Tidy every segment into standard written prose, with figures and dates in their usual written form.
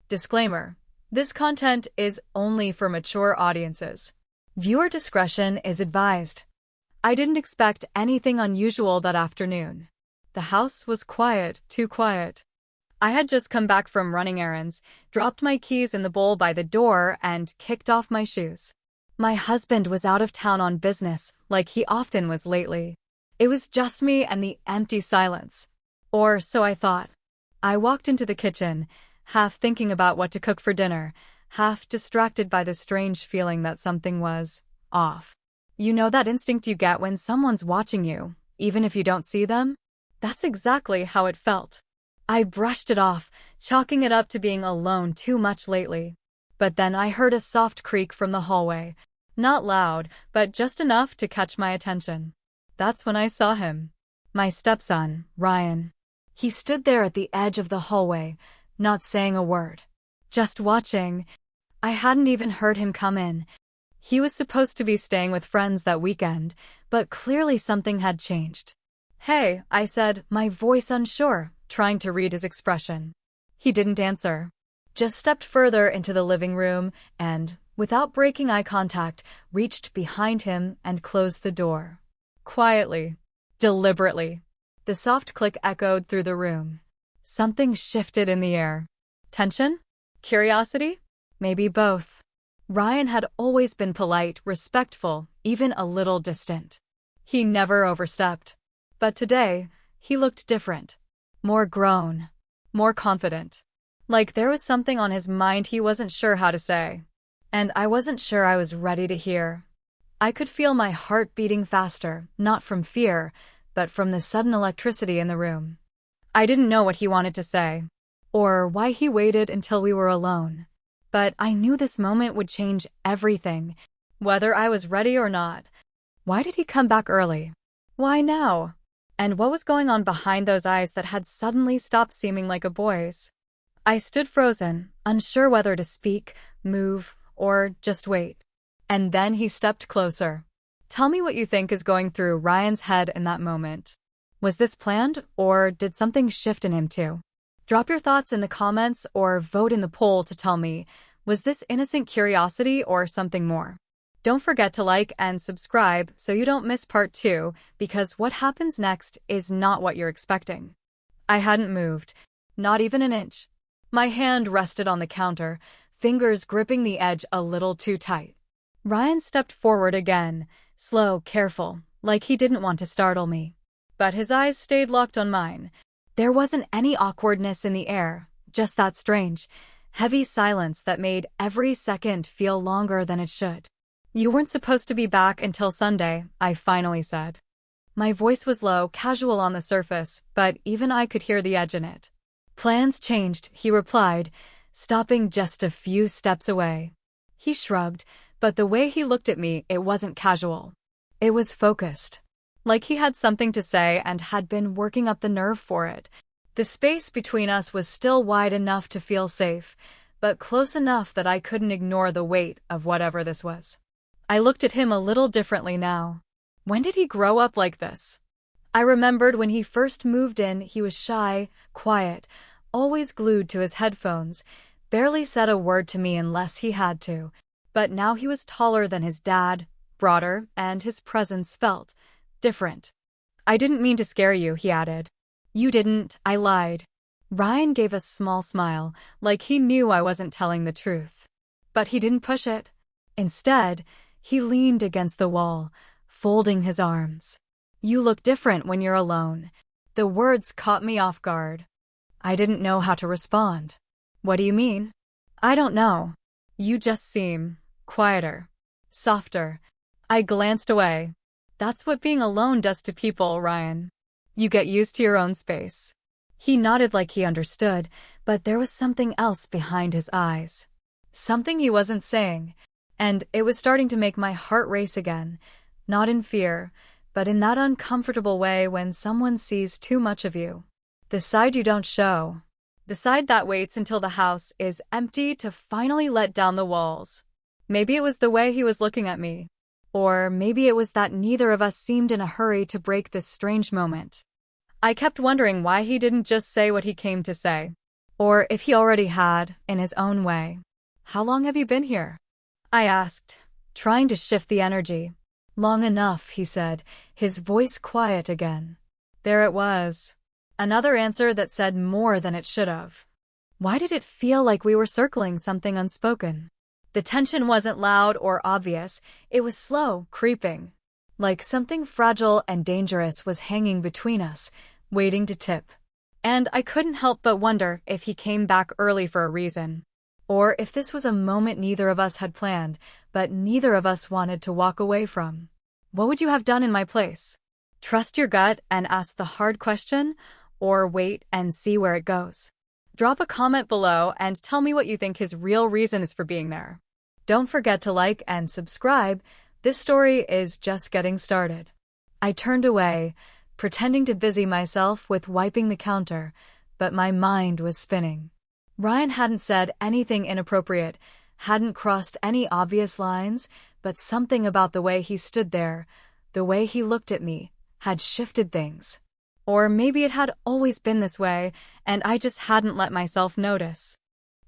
Disclaimer: this content is only for mature audiences. Viewer discretion is advised. I didn't expect anything unusual that afternoon. The house was quiet, too quiet. I had just come back from running errands, dropped my keys in the bowl by the door, and kicked off my shoes. My husband was out of town on business, like he often was lately. It was just me and the empty silence. Or so I thought. I walked into the kitchen, half thinking about what to cook for dinner, half distracted by the strange feeling that something was off. You know that instinct you get when someone's watching you, even if you don't see them? That's exactly how it felt. I brushed it off, chalking it up to being alone too much lately. But then I heard a soft creak from the hallway. Not loud, but just enough to catch my attention. That's when I saw him. My stepson, Ryan. He stood there at the edge of the hallway, not saying a word. Just watching. I hadn't even heard him come in. He was supposed to be staying with friends that weekend, but clearly something had changed. "Hey," I said, my voice unsure, trying to read his expression. He didn't answer. Just stepped further into the living room and, without breaking eye contact, reached behind him and closed the door. Quietly. Deliberately. The soft click echoed through the room. Something shifted in the air. Tension? Curiosity? Maybe both. Ryan had always been polite, respectful, even a little distant. He never overstepped. But today, he looked different. More grown. More confident. Like there was something on his mind he wasn't sure how to say. And I wasn't sure I was ready to hear. I could feel my heart beating faster, not from fear, but from the sudden electricity in the room. I didn't know what he wanted to say, or why he waited until we were alone. But I knew this moment would change everything, whether I was ready or not. Why did he come back early? Why now? And what was going on behind those eyes that had suddenly stopped seeming like a boy's? I stood frozen, unsure whether to speak, move, or just wait. And then he stepped closer. Tell me what you think is going through Ryan's head in that moment. Was this planned, or did something shift in him too? Drop your thoughts in the comments or vote in the poll to tell me, was this innocent curiosity or something more? Don't forget to like and subscribe so you don't miss part 2, because what happens next is not what you're expecting. I hadn't moved, not even an inch. My hand rested on the counter, fingers gripping the edge a little too tight. Ryan stepped forward again, slow, careful, like he didn't want to startle me. But his eyes stayed locked on mine. There wasn't any awkwardness in the air, just that strange, heavy silence that made every second feel longer than it should. "You weren't supposed to be back until Sunday," I finally said. My voice was low, casual on the surface, but even I could hear the edge in it. "Plans changed," he replied, stopping just a few steps away. He shrugged, but the way he looked at me, it wasn't casual. It was focused. Like he had something to say and had been working up the nerve for it. The space between us was still wide enough to feel safe, but close enough that I couldn't ignore the weight of whatever this was. I looked at him a little differently now. When did he grow up like this? I remembered when he first moved in, he was shy, quiet, always glued to his headphones, barely said a word to me unless he had to. But now he was taller than his dad, broader, and his presence felt different. "I didn't mean to scare you," he added. "You didn't," I lied. Ryan gave a small smile, like he knew I wasn't telling the truth. But he didn't push it. Instead, he leaned against the wall, folding his arms. "You look different when you're alone." The words caught me off guard. I didn't know how to respond. "What do you mean?" "I don't know. You just seem quieter, softer." I glanced away. "That's what being alone does to people, Ryan. You get used to your own space." He nodded like he understood, but there was something else behind his eyes. Something he wasn't saying, and it was starting to make my heart race again, not in fear, but in that uncomfortable way when someone sees too much of you. The side you don't show. The side that waits until the house is empty to finally let down the walls. Maybe it was the way he was looking at me. Or maybe it was that neither of us seemed in a hurry to break this strange moment. I kept wondering why he didn't just say what he came to say. Or if he already had, in his own way. How long have you been here? I asked, trying to shift the energy. Long enough, he said, his voice quiet again. There it was. Another answer that said more than it should have. Why did it feel like we were circling something unspoken? The tension wasn't loud or obvious, it was slow, creeping. Like something fragile and dangerous was hanging between us, waiting to tip. And I couldn't help but wonder if he came back early for a reason. Or if this was a moment neither of us had planned, but neither of us wanted to walk away from. What would you have done in my place? Trust your gut and ask the hard question, or wait and see where it goes? Drop a comment below and tell me what you think his real reason is for being there. Don't forget to like and subscribe. This story is just getting started. I turned away, pretending to busy myself with wiping the counter, but my mind was spinning. Ryan hadn't said anything inappropriate, hadn't crossed any obvious lines, but something about the way he stood there, the way he looked at me, had shifted things. Or maybe it had always been this way, and I just hadn't let myself notice.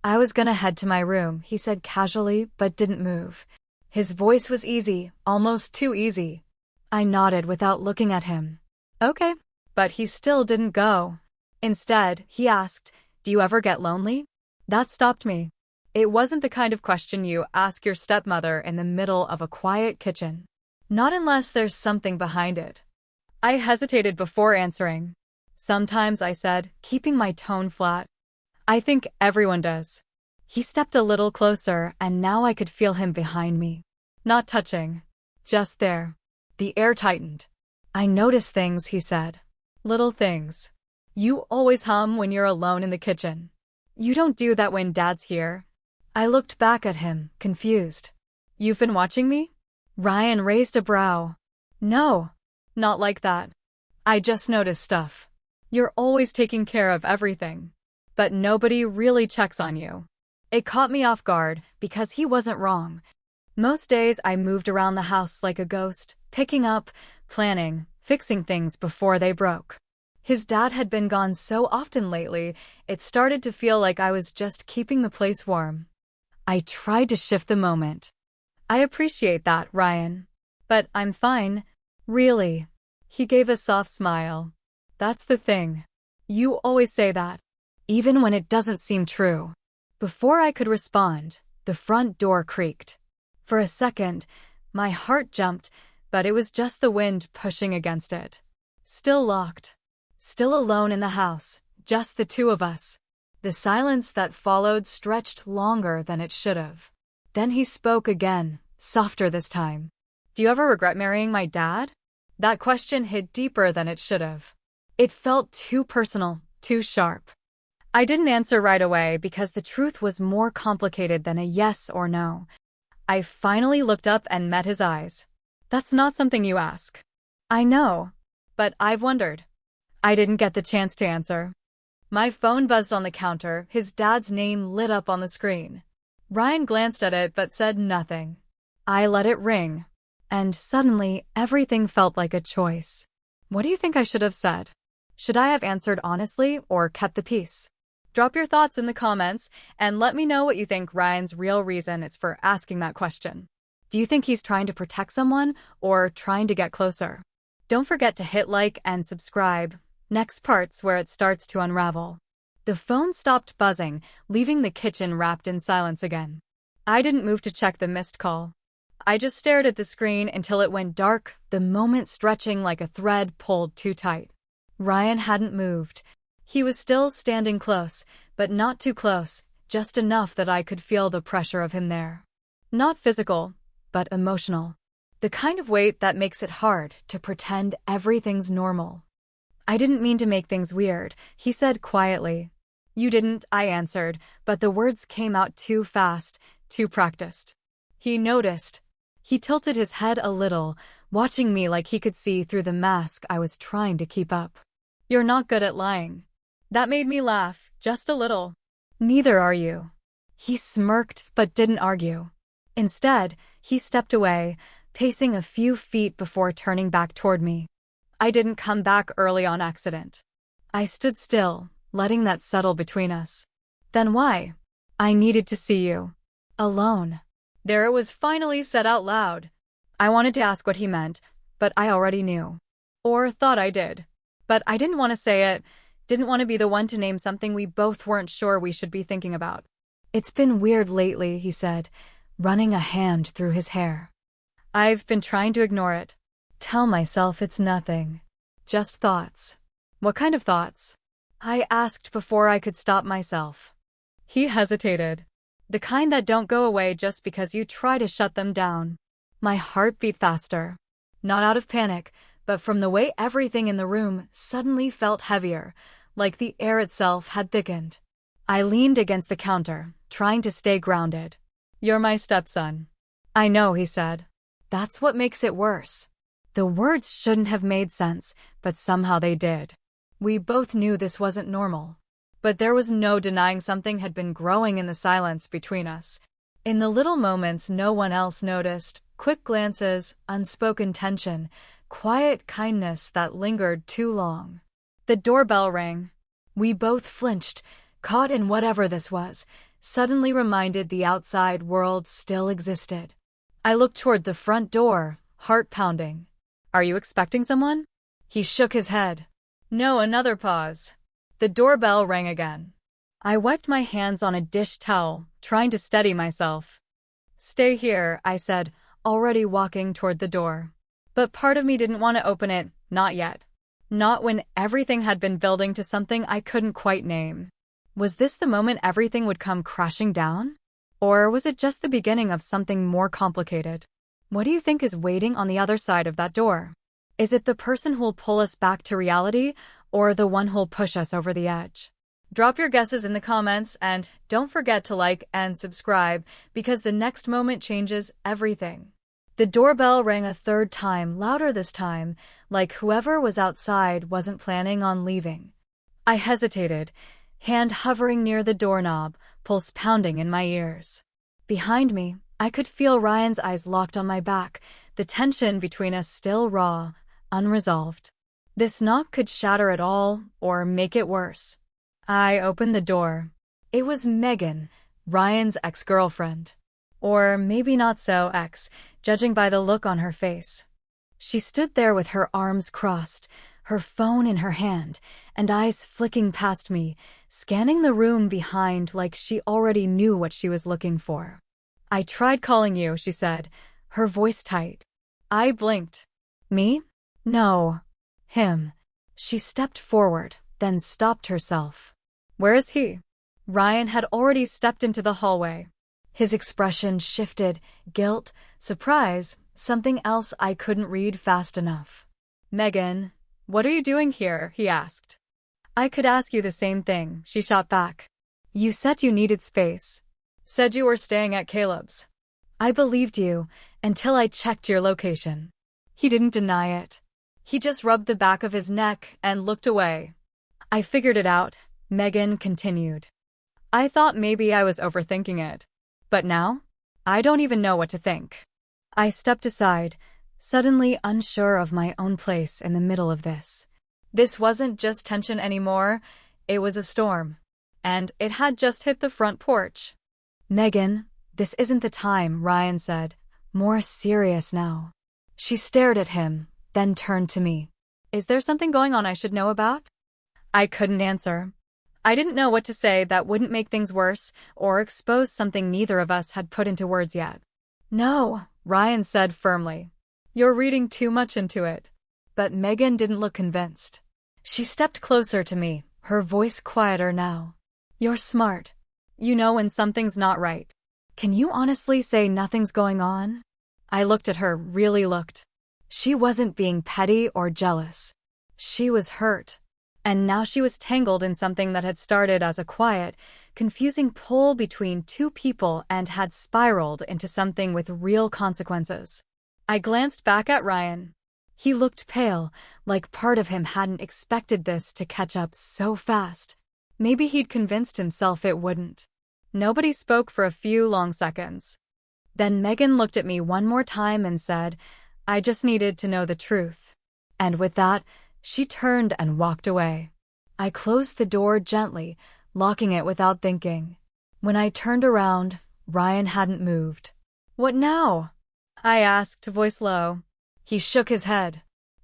I was gonna head to my room, he said casually, but didn't move. His voice was easy, almost too easy. I nodded without looking at him. Okay. But he still didn't go. Instead, he asked, "Do you ever get lonely?" That stopped me. It wasn't the kind of question you ask your stepmother in the middle of a quiet kitchen. Not unless there's something behind it. I hesitated before answering. Sometimes, I said, keeping my tone flat. I think everyone does. He stepped a little closer, and now I could feel him behind me. Not touching. Just there. The air tightened. I notice things, he said. Little things. You always hum when you're alone in the kitchen. You don't do that when Dad's here. I looked back at him, confused. You've been watching me? Ryan raised a brow. No. Not like that. I just noticed stuff. You're always taking care of everything. But nobody really checks on you. It caught me off guard, because he wasn't wrong. Most days I moved around the house like a ghost, picking up, planning, fixing things before they broke. His dad had been gone so often lately, it started to feel like I was just keeping the place warm. I tried to shift the moment. I appreciate that, Ryan. But I'm fine. Really. He gave a soft smile. That's the thing. You always say that. Even when it doesn't seem true. Before I could respond, the front door creaked. For a second, my heart jumped, but it was just the wind pushing against it. Still locked. Still alone in the house, just the two of us. The silence that followed stretched longer than it should have. Then he spoke again, softer this time. Do you ever regret marrying my dad? That question hit deeper than it should have. It felt too personal, too sharp. I didn't answer right away because the truth was more complicated than a yes or no. I finally looked up and met his eyes. That's not something you ask. I know, but I've wondered. I didn't get the chance to answer. My phone buzzed on the counter, his dad's name lit up on the screen. Ryan glanced at it but said nothing. I let it ring. And suddenly, everything felt like a choice. What do you think I should have said? Should I have answered honestly or kept the peace? Drop your thoughts in the comments and let me know what you think Ryan's real reason is for asking that question. Do you think he's trying to protect someone or trying to get closer? Don't forget to hit like and subscribe. Next part's where it starts to unravel. The phone stopped buzzing, leaving the kitchen wrapped in silence again. I didn't move to check the missed call. I just stared at the screen until it went dark, the moment stretching like a thread pulled too tight. Ryan hadn't moved. He was still standing close, but not too close, just enough that I could feel the pressure of him there. Not physical, but emotional. The kind of weight that makes it hard to pretend everything's normal. I didn't mean to make things weird, he said quietly. You didn't, I answered, but the words came out too fast, too practiced. He noticed. He tilted his head a little, watching me like he could see through the mask I was trying to keep up. You're not good at lying. That made me laugh, just a little. Neither are you. He smirked but didn't argue. Instead, he stepped away, pacing a few feet before turning back toward me. I didn't come back early on accident. I stood still, letting that settle between us. Then why? I needed to see you. Alone. There it was finally said out loud. I wanted to ask what he meant, but I already knew. Or thought I did. But I didn't want to say it, didn't want to be the one to name something we both weren't sure we should be thinking about. It's been weird lately, he said, running a hand through his hair. I've been trying to ignore it. Tell myself it's nothing. Just thoughts. What kind of thoughts? I asked before I could stop myself. He hesitated. The kind that don't go away just because you try to shut them down. My heart beat faster. Not out of panic, but from the way everything in the room suddenly felt heavier, like the air itself had thickened. I leaned against the counter, trying to stay grounded. You're my stepson. I know, he said. That's what makes it worse. The words shouldn't have made sense, but somehow they did. We both knew this wasn't normal. But there was no denying something had been growing in the silence between us. In the little moments no one else noticed, quick glances, unspoken tension, quiet kindness that lingered too long. The doorbell rang. We both flinched, caught in whatever this was, suddenly reminded the outside world still existed. I looked toward the front door, heart pounding. Are you expecting someone? He shook his head. No, another pause. The doorbell rang again. I wiped my hands on a dish towel, trying to steady myself. Stay here, I said, already walking toward the door. But part of me didn't want to open it, not yet. Not when everything had been building to something I couldn't quite name. Was this the moment everything would come crashing down? Or was it just the beginning of something more complicated? What do you think is waiting on the other side of that door? Is it the person who'll pull us back to reality, or the one who'll push us over the edge? Drop your guesses in the comments, and don't forget to like and subscribe, because the next moment changes everything. The doorbell rang a third time, louder this time, like whoever was outside wasn't planning on leaving. I hesitated, hand hovering near the doorknob, pulse pounding in my ears. Behind me, I could feel Ryan's eyes locked on my back, the tension between us still raw, unresolved. This knock could shatter it all, or make it worse. I opened the door. It was Megan, Ryan's ex-girlfriend. Or maybe not so ex, judging by the look on her face. She stood there with her arms crossed, her phone in her hand, and eyes flicking past me, scanning the room behind like she already knew what she was looking for. I tried calling you, she said, her voice tight. I blinked. Me? No. Him. She stepped forward, then stopped herself. Where is he? Ryan had already stepped into the hallway. His expression shifted, guilt, surprise, something else I couldn't read fast enough. Megan, what are you doing here? He asked. I could ask you the same thing, she shot back. You said you needed space. Said you were staying at Caleb's. I believed you, until I checked your location. He didn't deny it. He just rubbed the back of his neck and looked away. I figured it out, Megan continued. I thought maybe I was overthinking it. But now? I don't even know what to think. I stepped aside, suddenly unsure of my own place in the middle of this. This wasn't just tension anymore, it was a storm. And it had just hit the front porch. Megan, this isn't the time, Ryan said, more serious now. She stared at him, then turned to me. Is there something going on I should know about? I couldn't answer. I didn't know what to say that wouldn't make things worse or expose something neither of us had put into words yet. No, Ryan said firmly. You're reading too much into it. But Megan didn't look convinced. She stepped closer to me, her voice quieter now. You're smart. You know when something's not right. Can you honestly say nothing's going on? I looked at her, really looked. She wasn't being petty or jealous. She was hurt. And now she was tangled in something that had started as a quiet, confusing pull between two people and had spiraled into something with real consequences. I glanced back at Ryan. He looked pale, like part of him hadn't expected this to catch up so fast. Maybe he'd convinced himself it wouldn't. Nobody spoke for a few long seconds. Then Megan looked at me one more time and said, I just needed to know the truth. And with that, she turned and walked away. I closed the door gently, locking it without thinking. When I turned around, Ryan hadn't moved. "What now?" I asked, voice low. He shook his head.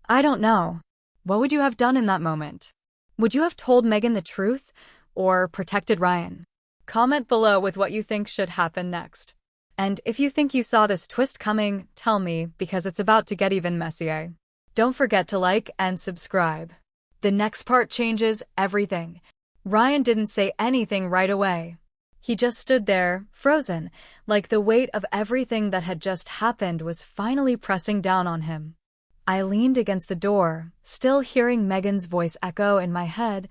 "I don't know." "What would you have done in that moment? Would you have told Megan the truth or protected Ryan? Comment below with what you think should happen next. And if you think you saw this twist coming, tell me, because it's about to get even messier. Don't forget to like and subscribe. The next part changes everything. Ryan didn't say anything right away. He just stood there, frozen, like the weight of everything that had just happened was finally pressing down on him. I leaned against the door, still hearing Megan's voice echo in my head.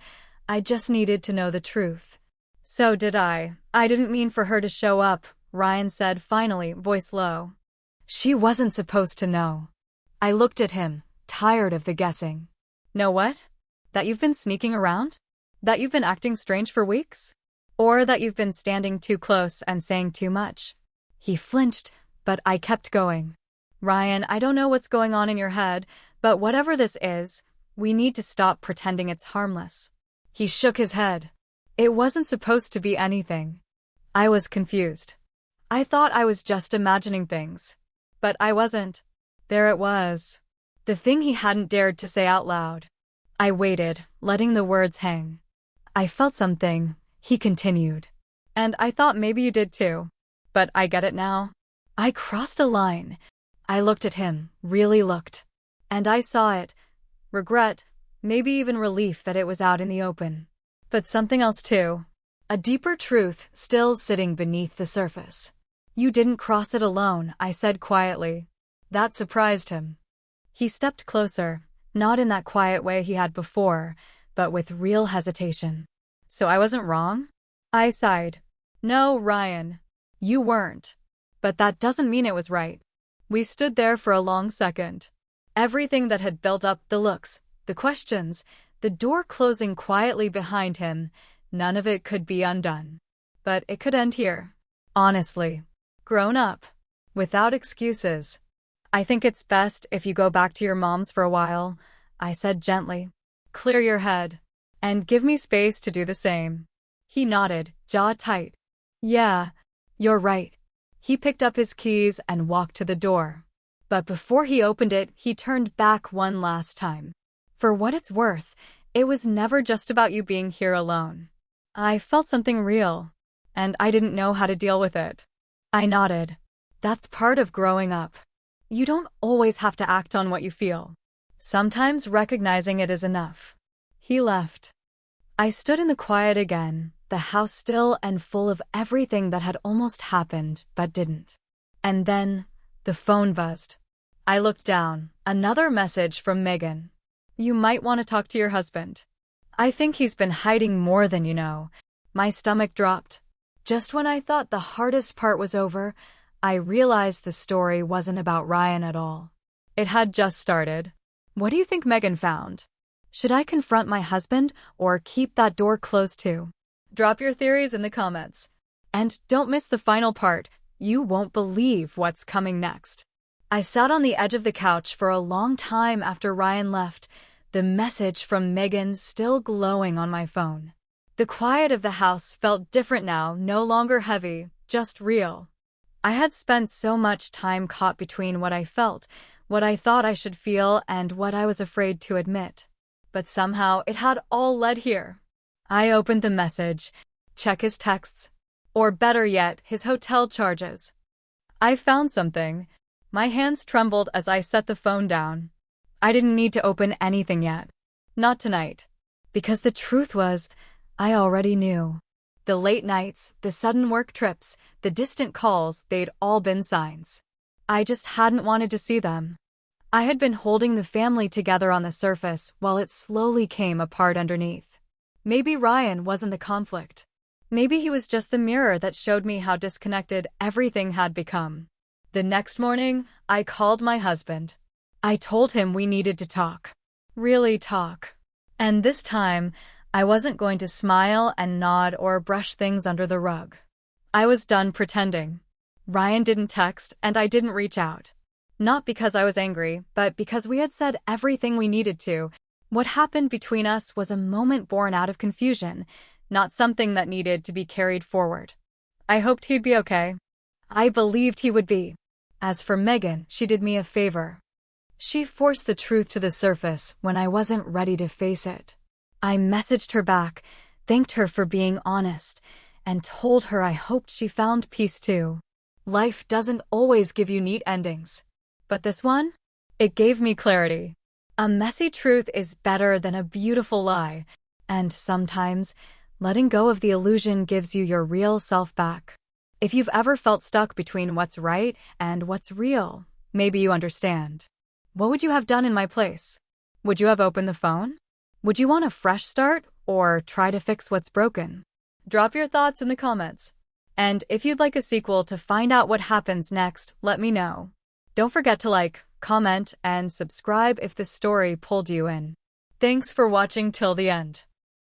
I just needed to know the truth. "So did I. I didn't mean for her to show up," Ryan said finally, voice low. "She wasn't supposed to know." I looked at him, tired of the guessing. "Know what? That you've been sneaking around? That you've been acting strange for weeks? Or that you've been standing too close and saying too much?" He flinched, but I kept going. "Ryan, I don't know what's going on in your head, but whatever this is, we need to stop pretending it's harmless." He shook his head. "It wasn't supposed to be anything." I was confused. I thought I was just imagining things. But I wasn't. There it was. The thing he hadn't dared to say out loud. I waited, letting the words hang. "I felt something," he continued. "And I thought maybe you did too. But I get it now." I crossed a line. I looked at him, really looked. And I saw it. Regret, maybe even relief that it was out in the open. But something else too. A deeper truth still sitting beneath the surface. "You didn't cross it alone," I said quietly. That surprised him. He stepped closer, not in that quiet way he had before, but with real hesitation. "So I wasn't wrong?" I sighed. "No, Ryan. You weren't. But that doesn't mean it was right." We stood there for a long second. Everything that had built up, the looks, the questions, the door closing quietly behind him, none of it could be undone. But it could end here. Honestly. Grown up. Without excuses. "I think it's best if you go back to your mom's for a while," I said gently. "Clear your head. And give me space to do the same." He nodded, jaw tight. "Yeah, you're right." He picked up his keys and walked to the door. But before he opened it, he turned back one last time. "For what it's worth, it was never just about you being here alone. I felt something real, and I didn't know how to deal with it." I nodded. "That's part of growing up. You don't always have to act on what you feel. Sometimes recognizing it is enough." He left. I stood in the quiet again, the house still and full of everything that had almost happened but didn't. And then, the phone buzzed. I looked down. Another message from Megan. "You might want to talk to your husband. I think he's been hiding more than you know." My stomach dropped. Just when I thought the hardest part was over, I realized the story wasn't about Ryan at all. It had just started. What do you think Megan found? Should I confront my husband or keep that door closed too? Drop your theories in the comments. And don't miss the final part. You won't believe what's coming next. I sat on the edge of the couch for a long time after Ryan left, the message from Megan still glowing on my phone. The quiet of the house felt different now, no longer heavy, just real. I had spent so much time caught between what I felt, what I thought I should feel, and what I was afraid to admit. But somehow it had all led here. I opened the message. Check his texts. Or better yet, his hotel charges. I found something. My hands trembled as I set the phone down. I didn't need to open anything yet. Not tonight. Because the truth was, I already knew. The late nights, the sudden work trips, the distant calls, they'd all been signs. I just hadn't wanted to see them. I had been holding the family together on the surface while it slowly came apart underneath. Maybe Ryan wasn't the conflict. Maybe he was just the mirror that showed me how disconnected everything had become. The next morning, I called my husband. I told him we needed to talk. Really talk. And this time, I wasn't going to smile and nod or brush things under the rug. I was done pretending. Ryan didn't text, and I didn't reach out. Not because I was angry, but because we had said everything we needed to. What happened between us was a moment born out of confusion, not something that needed to be carried forward. I hoped he'd be okay. I believed he would be. As for Megan, she did me a favor. She forced the truth to the surface when I wasn't ready to face it. I messaged her back, thanked her for being honest, and told her I hoped she found peace too. Life doesn't always give you neat endings. But this one? It gave me clarity. A messy truth is better than a beautiful lie, and sometimes, letting go of the illusion gives you your real self back. If you've ever felt stuck between what's right and what's real, maybe you understand. What would you have done in my place? Would you have opened the phone? Would you want a fresh start or try to fix what's broken? Drop your thoughts in the comments. And if you'd like a sequel to find out what happens next, let me know. Don't forget to like, comment, and subscribe if the story pulled you in. Thanks for watching till the end.